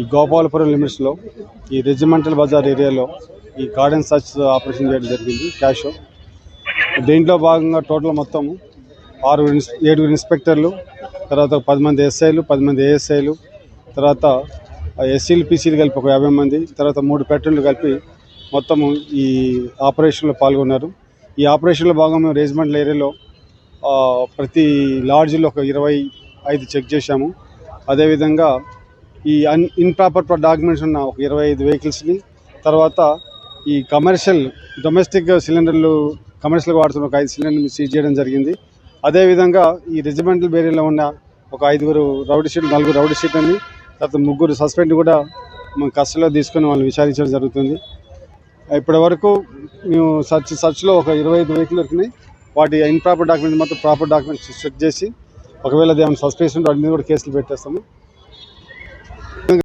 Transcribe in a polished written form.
ఈ గోపాలపురం లిమిట్స్లో ఈ రెజిమెంటల్ బజార్ ఏరియాలో ఈ గార్డెన్ సర్చ్ ఆపరేషన్ చేయడం జరిగింది క్యాష్. దీంట్లో భాగంగా టోటల్ మొత్తం 7 ఇన్స్పెక్టర్లు, తర్వాత 10 మంది ఎస్ఐలు, 10 మంది ఏఎస్ఐలు, తర్వాత ఎస్సీలు పీసీలు కలిపి ఒక 50 మంది, తర్వాత 3 పెట్రోళ్ళు కలిపి మొత్తము ఈ ఆపరేషన్లో పాల్గొన్నారు. ఈ ఆపరేషన్లో భాగంగా రెజిమెంటల్ ఏరియాలో ప్రతి లాడ్జ్లో ఒక 25 చెక్ చేశాము. అదేవిధంగా ఈ ఇన్ప్రాపర్ డాక్యుమెంట్స్ ఉన్న ఒక 25 వెహికల్స్ని, తర్వాత ఈ డొమెస్టిక్ సిలిండర్లు కమర్షియల్గా వాడుతున్న ఒక 5 సిలిండర్ని సీజ్ చేయడం జరిగింది. అదేవిధంగా ఈ రెజిమెంటల్ ఏరియాలో ఉన్న ఒక 4 రౌడీ షీట్లని, తర్వాత 3 సస్పెండ్ కూడా మనం కస్టడీలో తీసుకొని వాళ్ళని విచారించడం జరుగుతుంది. ఇప్పటి వరకు మేము సర్చ్లో ఒక 25 వెహికల్ దొరికినాయి. వాటి ఇన్ప్రాపర్ డాక్యుమెంట్స్ మొత్తం ప్రాపర్ డాక్యుమెంట్స్ చెక్ చేసి ఒకవేళ ఏమైనా సస్పెక్ట్స్ ఉంటే వాటి మీద కూడా కేసులు పెట్టేస్తాము.